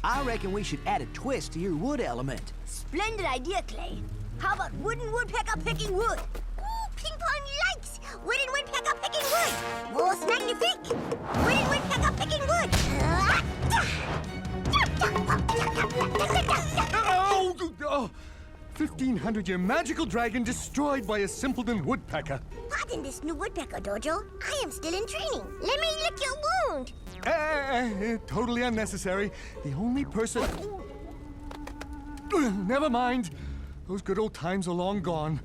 I reckon we should add a twist to your wood element. Splendid idea, Clay. How about wooden woodpecker picking wood? Ooh, ping pong likes wooden woodpecker picking wood. Most magnifique. Wooden woodpecker picking wood. Oh! 1,500-year magical dragon destroyed by a simpleton woodpecker. Pardon this new woodpecker, Dojo. I am still in training. Let me lick your wound. Totally unnecessary. The only person... Never mind. Those good old times are long gone.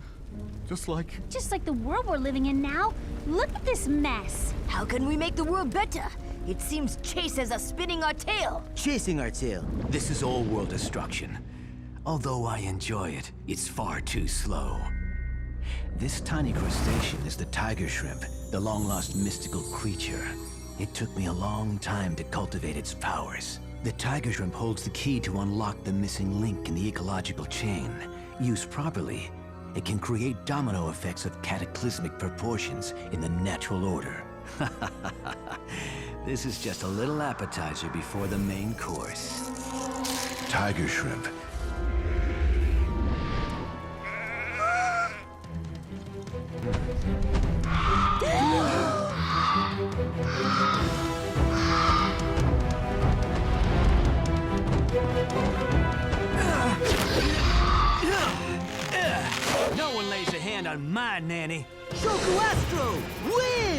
Just like the world we're living in now. Look at this mess. How can we make the world better? It seems Chase has us spinning our tail. Chasing our tail. This is all world destruction. Although I enjoy it, it's far too slow. This tiny crustacean is the tiger shrimp, the long-lost mystical creature. It took me a long time to cultivate its powers. The tiger shrimp holds the key to unlock the missing link in the ecological chain. Used properly, it can create domino effects of cataclysmic proportions in the natural order. This is just a little appetizer before the main course. Tiger shrimp. No one lays a hand on my nanny. Shoku Astro, win!